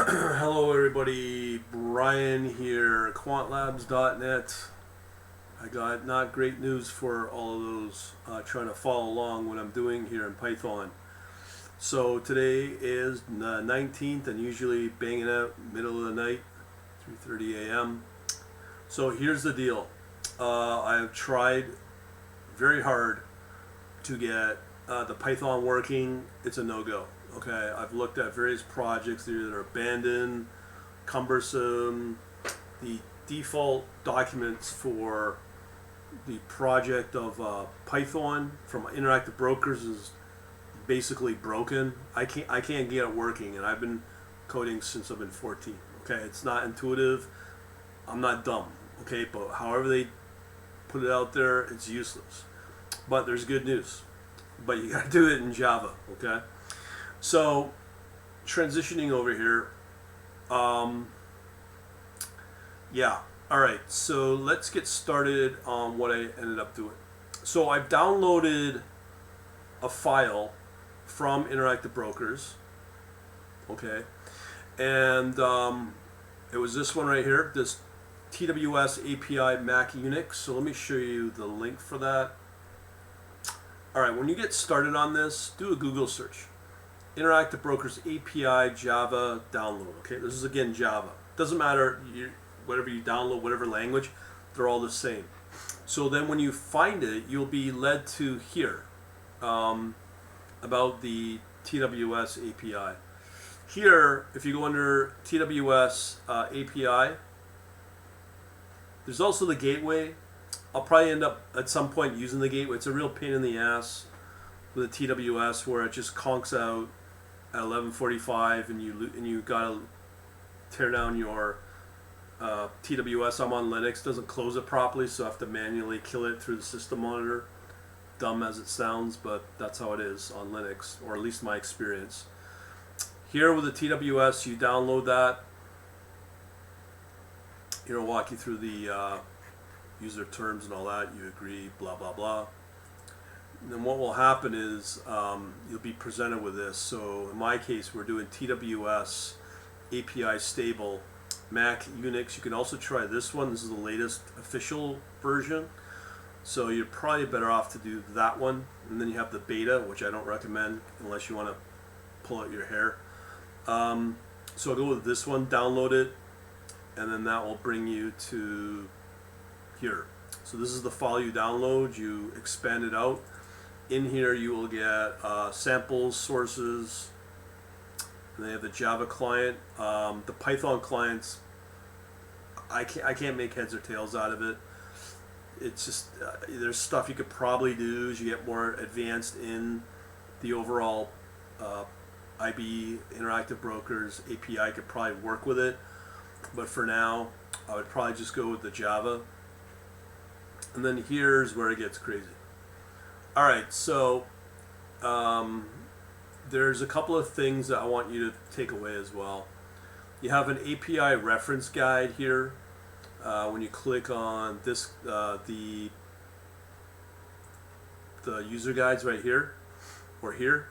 Hello everybody, Brian here, quantlabs.net. I got not great news for all of those trying to follow along what I'm doing here in Python. So today is the 19th and usually banging out middle of the night, 3:30 a.m. So here's the deal. I've tried very hard to get the Python working. It's a no-go. Okay, I've looked at various projects. They're either abandoned, cumbersome. The default documents for the project of Python from Interactive Brokers is basically broken. I can't get it working, and I've been coding since I've been 14. Okay, it's not intuitive. I'm not dumb. Okay, but however they put it out there, it's useless. But there's good news. But you got to do it in Java. Okay. So, transitioning over here, yeah, all right, so let's get started on what I ended up doing. So I've downloaded a file from Interactive Brokers, okay, and it was this one right here, this TWS API Mac Unix. So let me show you the link for that. All right, when you get started on this, do a Google search. Interactive Brokers API Java download. Okay, this is again Java. Doesn't matter whatever you download, whatever language, they're all the same. So then when you find it, you'll be led to here about the TWS API. Here, if you go under TWS API, there's also the gateway. I'll probably end up at some point using the gateway. It's a real pain in the ass with the TWS where it just conks out at 11:45 and you gotta tear down your TWS. I'm on Linux, doesn't close it properly, so I have to manually kill it through the system monitor. Dumb as it sounds, but that's how it is on Linux, or at least my experience. Here with the TWS, you download that. Here I'll walk you through the user terms and all that. You agree, blah blah blah. And then what will happen is you'll be presented with this. So in my case, we're doing TWS API stable Mac Unix. You can also try this one. This is the latest official version. So you're probably better off to do that one. And then you have the beta, which I don't recommend unless you want to pull out your hair. So I'll go with this one, download it, and then that will bring you to here. So this is the file you download. You expand it out. In here you will get samples, sources, and they have the Java client. The Python clients, I can't make heads or tails out of it. It's just, there's stuff you could probably do as you get more advanced in the overall IB, Interactive Brokers API. Could probably work with it. But for now, I would probably just go with the Java. And then here's where it gets crazy. All right, so there's a couple of things that I want you to take away as well. You have an API reference guide here. When you click on this, the user guides right here or here,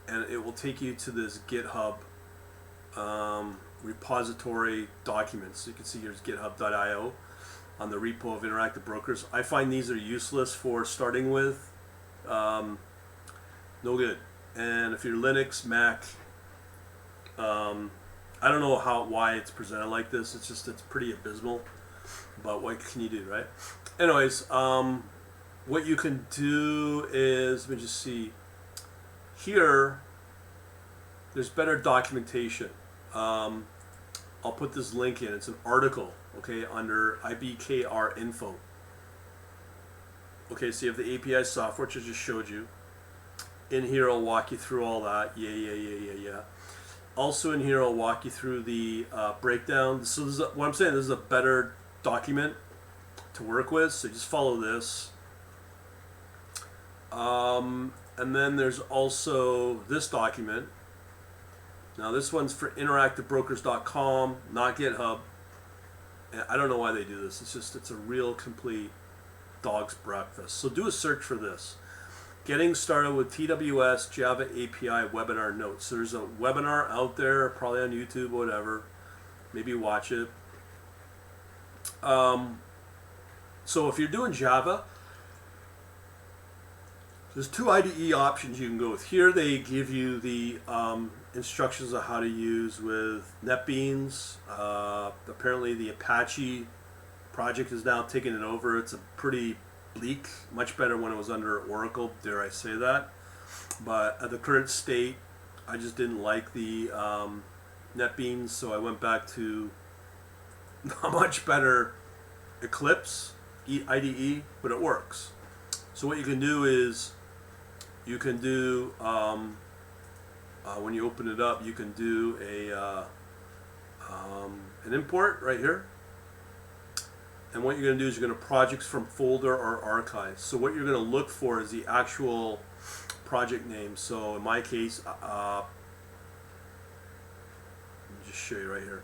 and it will take you to this GitHub repository documents. So you can see here's github.io on the repo of Interactive Brokers. I find these are useless for starting with. No good. And if you're Linux, Mac, I don't know why it's presented like this. It's pretty abysmal. But what can you do, right? Anyways, what you can do is, let me just see. Here, there's better documentation. I'll put this link in. It's an article, okay, under IBKR info. Okay, so you have the API software, which I just showed you. In here, I'll walk you through all that. Yeah. Also in here, I'll walk you through the breakdown. So this is what I'm saying, this is a better document to work with, so just follow this. And then there's also this document. Now this one's for interactivebrokers.com, not GitHub. And I don't know why they do this. It's a real complete dog's breakfast. So do a search for this. Getting started with TWS Java API webinar notes. There's a webinar out there, probably on YouTube, whatever. Maybe watch it. So if you're doing Java, there's two IDE options you can go with. Here they give you the instructions on how to use with NetBeans. Apparently the Apache project is now taking it over. It's a pretty bleak, much better when it was under Oracle, dare I say that. But at the current state, I just didn't like the NetBeans, so I went back to a much better Eclipse IDE, but it works. So what you can do is, you can do, when you open it up, you can do an import right here. And what you're going to do is you're going to projects from folder or archive. So what you're going to look for is the actual project name. So in my case, let me just show you right here.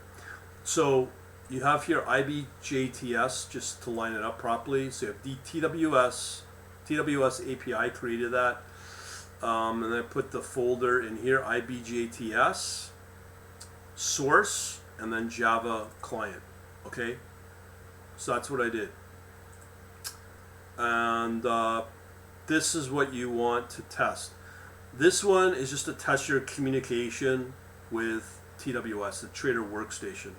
So you have here IBJTS, just to line it up properly. So you have the TWS API created that. And then I put the folder in here, IBJTS, source, and then Java client. Okay? So that's what I did. And this is what you want to test. This one is just to test your communication with TWS, the Trader Workstation.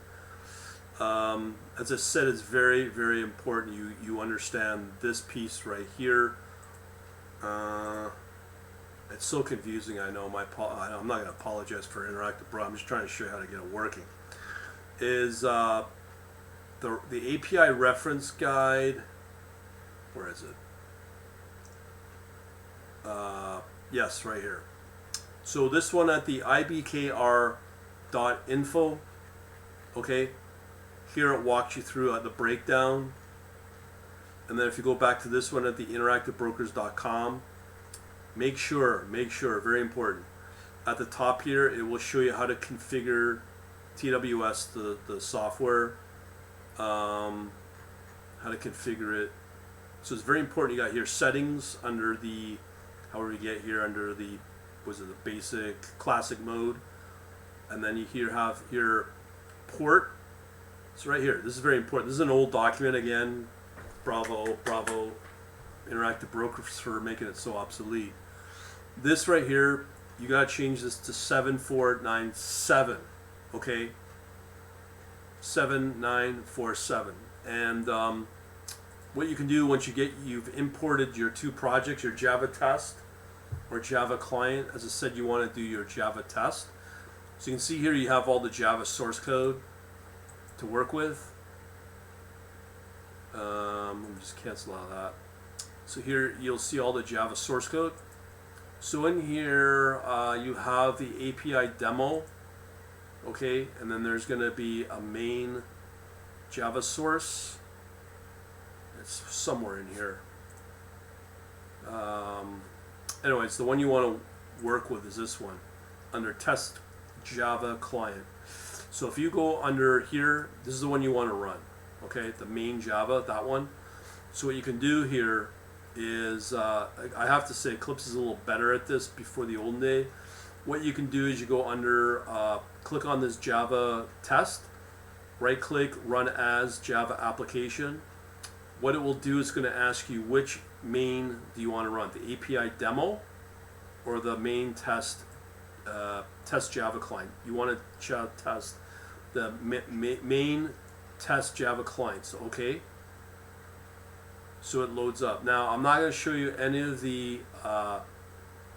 As I said, it's very, very important you understand this piece right here. It's so confusing, I know. I'm not going to apologize for Interactive Bro. I'm just trying to show you how to get it working. Is the API reference guide, where is it? Yes, right here. So this one at the ibkr.info, okay, here it walks you through the breakdown. And then if you go back to this one at the interactivebrokers.com, make sure, very important, at the top here it will show you how to configure TWS, the software, how to configure it. So it's very important. You got here settings under the, however you get here, under the, was it the basic classic mode, and then you here have your port. So right here, this is very important. This is an old document again. Bravo Interactive Brokers for making it so obsolete. This right here, you gotta change this to 7497. Okay, 7947. And what you can do once you've imported your two projects, your Java test or Java client. As I said, you want to do your Java test. So you can see here you have all the Java source code to work with. Let me just cancel out of that. So here you'll see all the Java source code. So in here you have the API demo, okay, and then there's going to be a main Java source. It's somewhere in here. Anyways, the one you want to work with is this one, under Test Java Client. So if you go under here, this is the one you want to run, okay, the main Java, that one. So what you can do here is, I have to say Eclipse is a little better at this before the olden day. What you can do is you go under, click on this Java test, right click, run as Java application. What it will do is going to ask you which main do you want to run, the API demo or the main test Java client. You want to test the main test Java clients, okay? So it loads up. Now I'm not going to show you any of the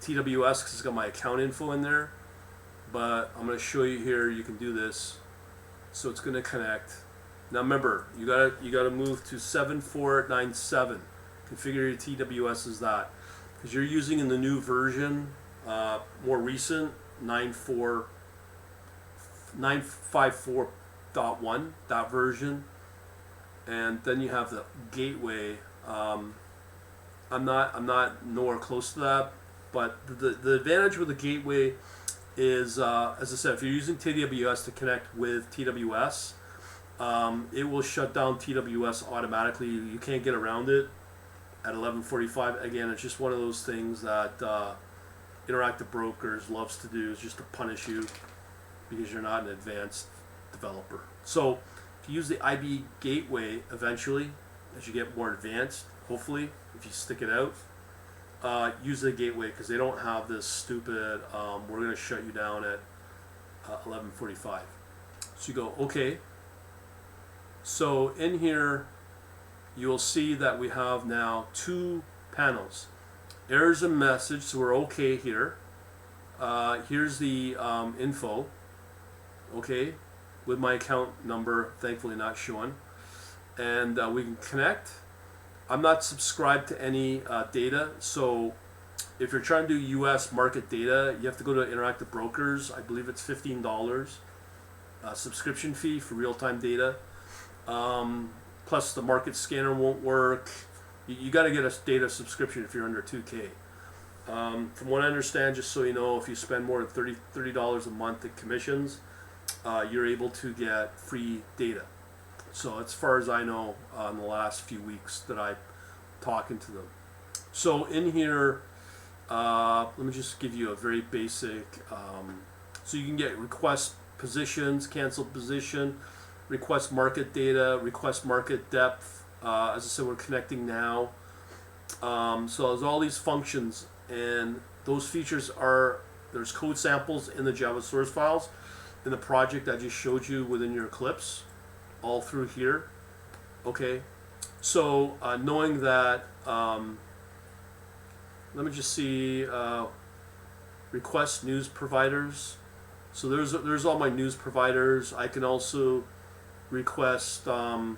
TWS because it's got my account info in there, but I'm going to show you here. You can do this. So it's going to connect. Now remember, you gotta move to 7497. Configure your TWS as that, because you're using in the new version, more recent 954.1, that version, and then you have the gateway. I'm not nowhere close to that, but the advantage with the gateway is, as I said, if you're using TWS to connect with TWS, it will shut down TWS automatically. You can't get around it. at 11:45. Again, it's just one of those things that Interactive Brokers loves to do, is just to punish you because you're not an advanced developer. So if you use the IB gateway eventually, as you get more advanced, hopefully, if you stick it out, use the gateway, because they don't have this stupid, we're going to shut you down at 11:45. So you go, okay. So in here, you'll see that we have now two panels. Errors and message, so we're okay here. Here's the info, okay, with my account number thankfully not showing. And we can connect. I'm not subscribed to any data, so if you're trying to do US market data, you have to go to Interactive Brokers. I believe it's $15 subscription fee for real-time data. Plus the market scanner won't work. You got to get a data subscription if you're under 2K. From what I understand, just so you know, if you spend more than $30 a month in commissions, you're able to get free data. So as far as I know, in the last few weeks that I'm talking to them. So in here, let me just give you a very basic, so you can get request positions, cancel position, request market data, request market depth. As I said, we're connecting now. So there's all these functions, and those features are, there's code samples in the Java source files in the project I just showed you within your Eclipse, all through here. Okay, so knowing that, let me just see, request news providers. So there's all my news providers. I can also request all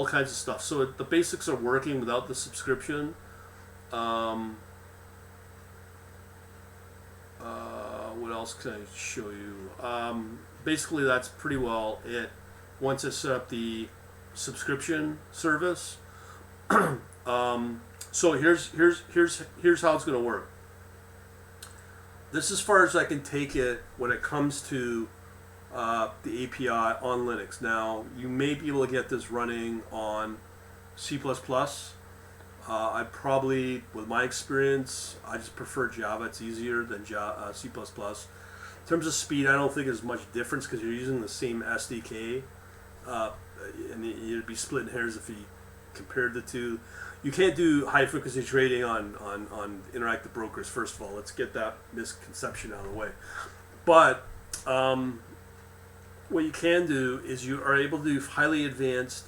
kinds of stuff. So the basics are working without the subscription. What else can I show you? Basically, that's pretty well it. Once I set up the subscription service, so here's how it's going to work. This is as far as I can take it when it comes to the API on Linux. Now, you may be able to get this running on C++. I probably, with my experience, I just prefer Java. It's easier than C++. In terms of speed, I don't think there's much difference because you're using the same SDK. And you'd be splitting hairs if you compared the two. You can't do high frequency trading on Interactive Brokers, first of all. Let's get that misconception out of the way. But what you can do is you are able to do highly advanced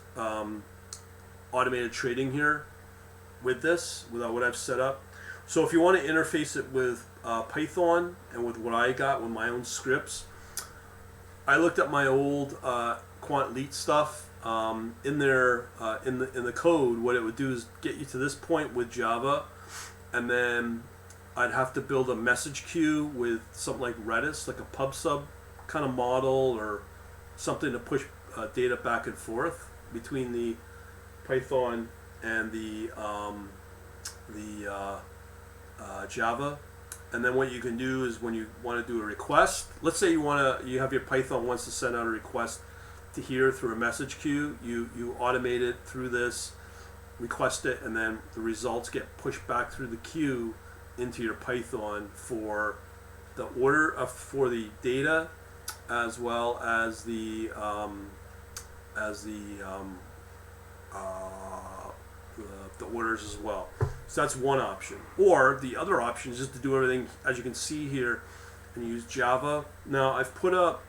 automated trading here with this, without what I've set up. So if you want to interface it with Python and with what I got with my own scripts, I looked at my old quant leet stuff. In there, in the code, what it would do is get you to this point with Java, and then I'd have to build a message queue with something like Redis, like a pub sub kind of model, or something to push data back and forth between the Python and the Java. And then what you can do is when you want to do a request, let's say you have your Python wants to send out a request to here through a message queue, you automate it through this, request it, and then the results get pushed back through the queue into your Python for the order for the data, as well as the orders as well. So that's one option. Or the other option is just to do everything as you can see here and use Java. Now I've put up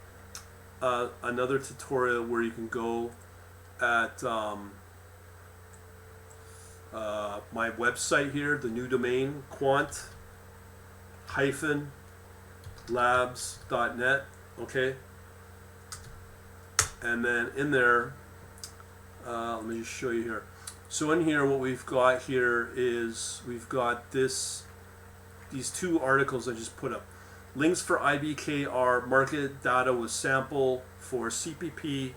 another tutorial where you can go at my website here, the new domain, quant-labs.net, okay? And then in there, let me just show you here. So in here, what we've got here is we've got these two articles I just put up. Links for IBKR market data with sample for CPP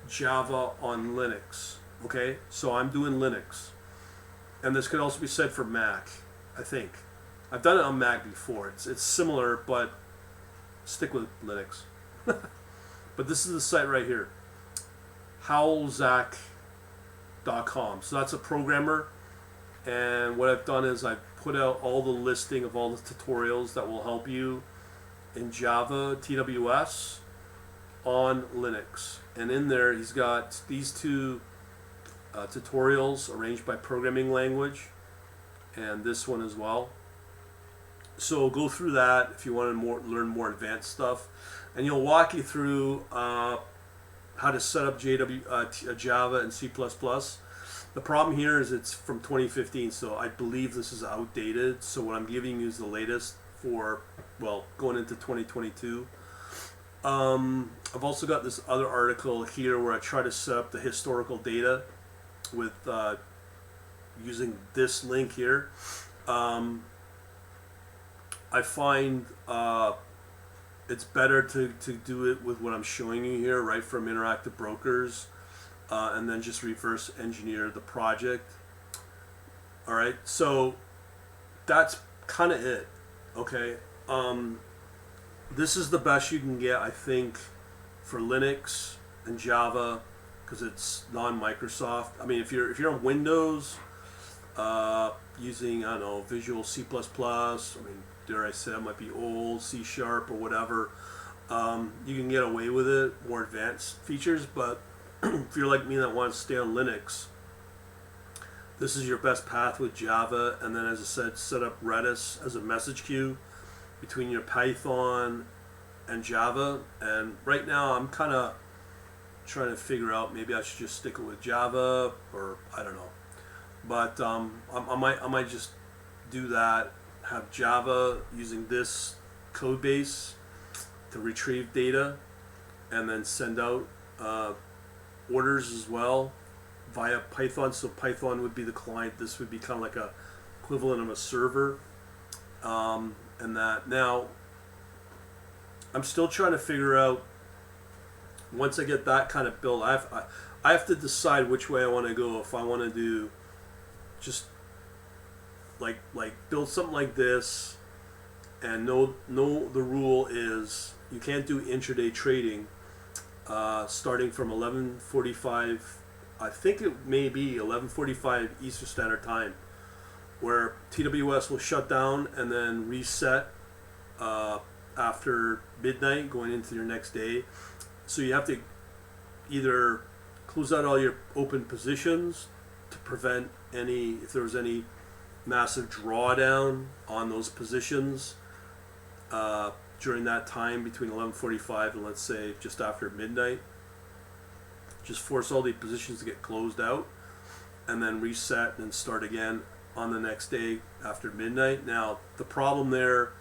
Java on Linux. Okay, so I'm doing Linux. And this could also be said for Mac, I think. I've done it on Mac before. It's similar, but stick with Linux. But this is the site right here. Howlzak So that's a programmer, and what I've done is I've put out all the listing of all the tutorials that will help you in Java TWS on Linux. And in there he's got these two tutorials arranged by programming language, and this one as well. So go through that if you want to learn more advanced stuff, and he'll walk you through how to set up Java and C++. The problem here is it's from 2015, so I believe this is outdated. So what I'm giving you is the latest for, well, going into 2022. I've also got this other article here where I try to set up the historical data with using this link here. I find it's better to do it with what I'm showing you here, right from Interactive Brokers, and then just reverse engineer the project. All right, so that's kind of it. Okay, this is the best you can get, I think, for Linux and Java, because it's non-Microsoft. I mean, if you're on Windows, using, I don't know, Visual C++, I mean, dare I say it might be old C# or whatever, you can get away with it, more advanced features. But if you're like me that wants to stay on Linux, this is your best path with Java. And then, as I said, set up Redis as a message queue between your Python and Java. And right now I'm kind of trying to figure out, maybe I should just stick it with Java, or I don't know. But I might just do that, have Java using this code base to retrieve data, and then send out orders as well via Python. So Python would be the client. This would be kind of like a equivalent of a server. And that, now I'm still trying to figure out, once I get that kind of built, I have to decide which way I want to go. If I want to do just like build something like this, and know the rule is you can't do intraday trading starting from 11:45, I think it may be 11:45 Eastern Standard Time, where TWS will shut down and then reset after midnight going into your next day. So you have to either close out all your open positions to prevent any, if there was any massive drawdown on those positions during that time between 11:45 and, let's say, just after midnight. Just force all the positions to get closed out and then reset and start again on the next day after midnight. Now, the problem there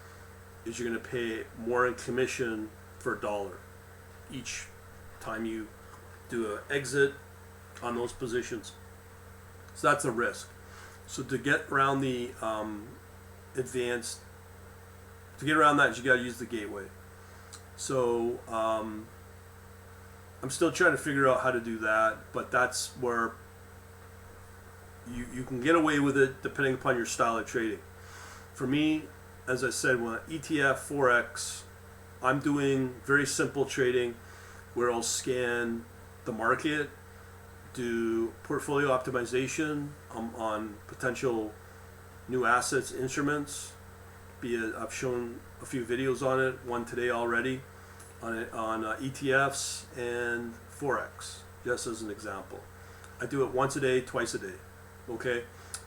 is you're going to pay more in commission for $1 each time you do an exit on those positions. So that's a risk. So to get around the to get around that, you got to use the gateway. So I'm still trying to figure out how to do that, but that's where you can get away with it depending upon your style of trading. For me, as I said, when ETF, Forex, I'm doing very simple trading where I'll scan the market, do portfolio optimization on potential new assets, instruments. I've shown a few videos on it, one today already, on ETFs and Forex, just as an example. I do it once a day, twice a day. Okay,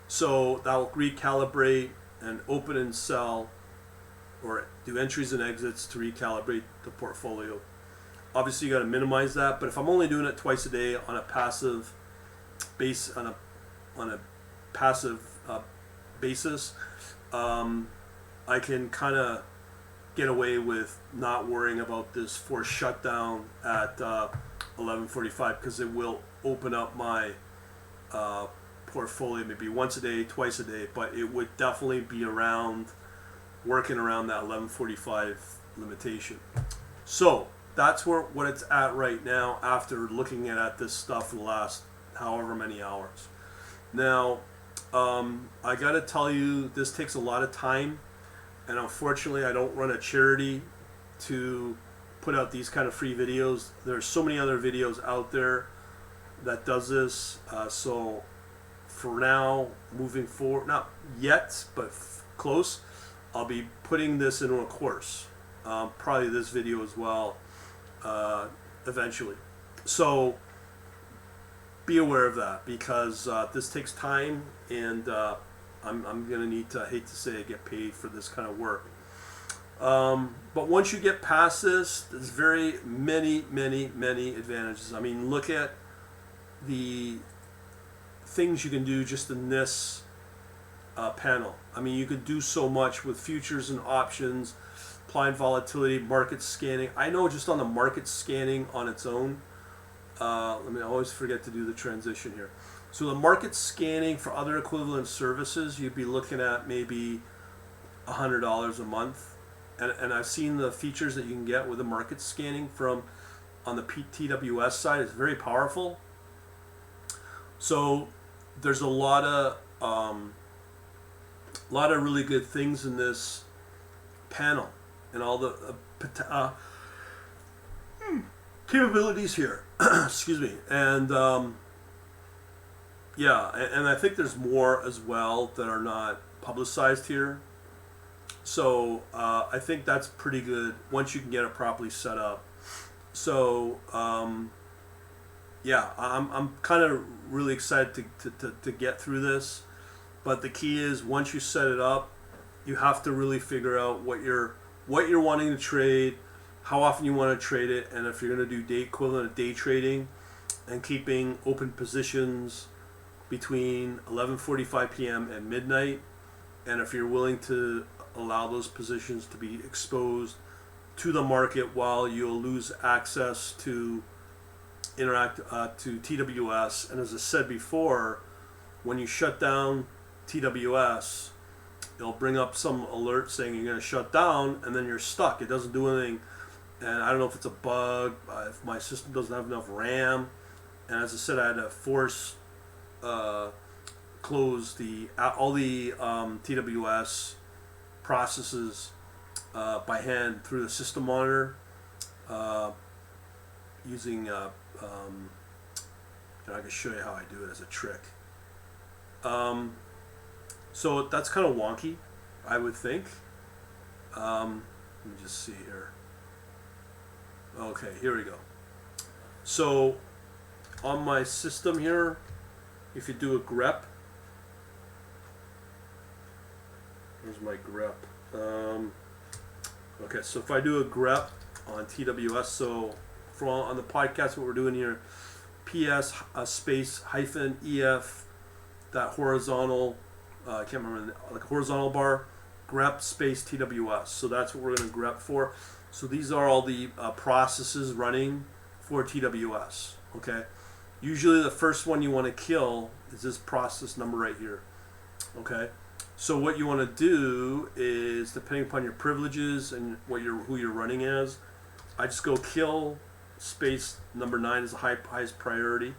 so that will recalibrate and open and sell, or do entries and exits to recalibrate the portfolio. Obviously, you got to minimize that. But if I'm only doing it twice a day on a passive basis, I can kind of get away with not worrying about this forced shutdown at 11:45, because it will open up my portfolio maybe once a day, twice a day, but it would definitely be working around that 11:45 limitation. So that's what it's at right now after looking at this stuff for the last however many hours. Now, I got to tell you, this takes a lot of time, and unfortunately I don't run a charity to put out these kind of free videos. There's so many other videos out there that does this. So for now, moving forward, not yet, but close, I'll be putting this into a course. Probably this video as well, eventually. So be aware of that, because this takes time, and I'm going to need to, I hate to say it, get paid for this kind of work. But once you get past this, there's very many advantages. I mean, look at the things you can do just in this panel. I mean, you can do so much with futures and options, applying volatility, market scanning. I know just on the market scanning on its own, I always forget to do the transition here. So the market scanning for other equivalent services, you'd be looking at maybe $100 a month. And I've seen the features that you can get with the market scanning from on the TWS side. It's very powerful. So there's a lot of really good things in this panel, and all the capabilities here. Excuse me. And yeah, and I think there's more as well that are not publicized here. So I think that's pretty good once you can get it properly set up. So yeah, I'm kind of really excited to get through this. But the key is, once you set it up, you have to really figure out what you're wanting to trade, how often you want to trade it, and if you're going to do day equivalent of day trading, and keeping open positions between 11:45 p.m. and midnight, and if you're willing to allow those positions to be exposed to the market while you'll lose access to to TWS. And as I said before, when you shut down TWS, it'll bring up some alert saying you're going to shut down, and then you're stuck. It doesn't do anything, and I don't know if it's a bug, if my system doesn't have enough RAM. And as I said, I had to force close all the TWS processes by hand through the system monitor, using I can show you how I do it as a trick. So that's kind of wonky, I would think. Let me just see here. Okay, here we go. So on my system here, if you do a grep, here's my grep. Okay, so if I do a grep on TWS, so on the podcast, what we're doing here, PS space hyphen EF, that horizontal, I can't remember, like a horizontal bar, grep space TWS. So that's what we're going to grep for. So these are all the processes running for TWS. Okay, usually the first one you want to kill is this process number right here. Okay. So what you want to do is, depending upon your privileges and who you're running as, I just go kill space number 9 is the highest priority,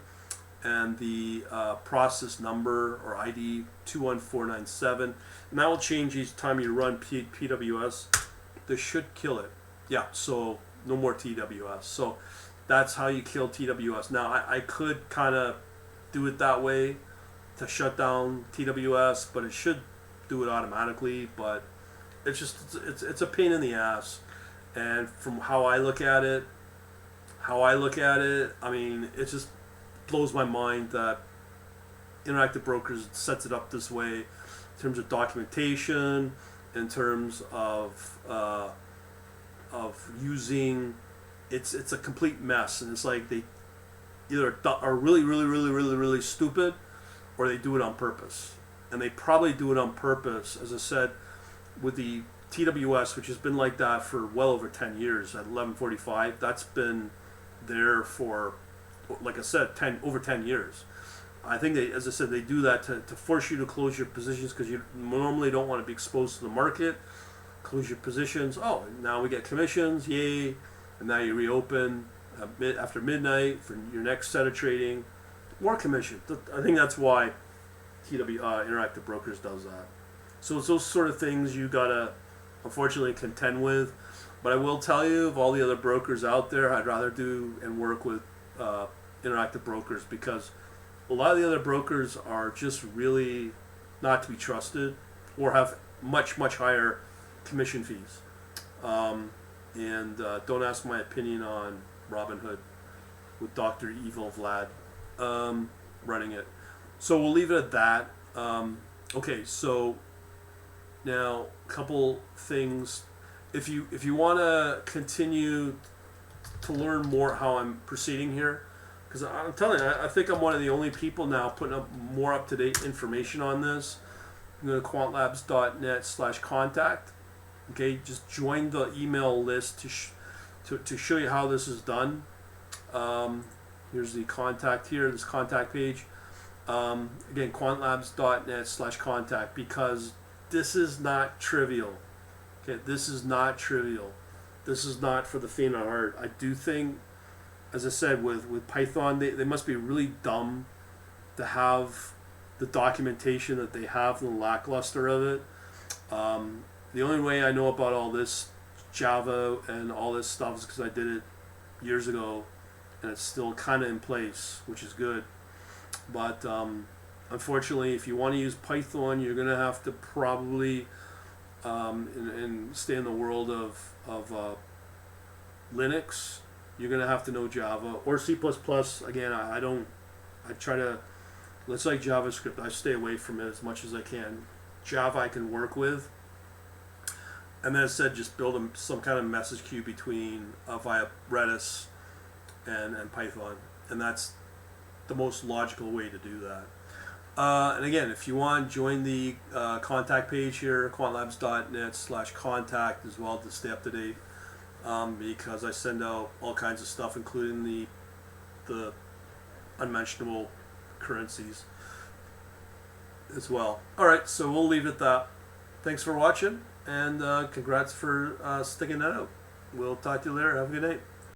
and the process number or ID 21497, and that will change each time you run PWS. This should kill it. Yeah, so no more TWS. So that's how you kill TWS. Now I could kind of do it that way to shut down TWS, but it should do it automatically. But it's just it's a pain in the ass. And from how I look at it, I mean, it just blows my mind that Interactive Brokers sets it up this way in terms of documentation, in terms of using. It's a complete mess, and it's like they either are really stupid, or they do it on purpose. And they probably do it on purpose, as I said, with the TWS, which has been like that for well over 10 years at 11:45. That's been there for, like I said, over 10 years. I think they, as I said, they do that to force you to close your positions, because you normally don't want to be exposed to the market. Close your positions. Oh, now we get commissions, yay! And now you reopen after midnight for your next set of trading, more commission. I think that's why Interactive Brokers does that. So it's those sort of things you gotta, unfortunately, contend with. But I will tell you, of all the other brokers out there, I'd rather do and work with interactive brokers, because a lot of the other brokers are just really not to be trusted, or have much higher commission fees. And don't ask my opinion on Robinhood with Dr. Evil Vlad running it. So we'll leave it at that. Okay, so now a couple things. If you want to continue to learn more how I'm proceeding here, because I'm telling you, I think I'm one of the only people now putting up more up-to-date information on this. You go to quantlabs.net/contact. Okay, just join the email list to show you how this is done. Here's the contact here, this contact page. Again, quantlabs.net/contact, because this is not trivial. Okay, this is not trivial. This is not for the faint of heart. I do think, as I said, with Python, they must be really dumb to have the documentation that they have, the lackluster of it. The only way I know about all this Java and all this stuff is because I did it years ago, and it's still kind of in place, which is good. But unfortunately, if you want to use Python, you're going to have to probably and stay in the world of Linux. You're going to have to know Java or C++. Again, I try to, let's like JavaScript, I stay away from it as much as I can. Java I can work with. And then I said just build some kind of message queue between via Redis and Python. And that's the most logical way to do that. And again, if you want, join the contact page here, quantlabs.net/contact as well, to stay up to date, because I send out all kinds of stuff, including the unmentionable currencies as well. All right, so we'll leave it at that. Thanks for watching, and congrats for sticking that out. We'll talk to you later. Have a good night.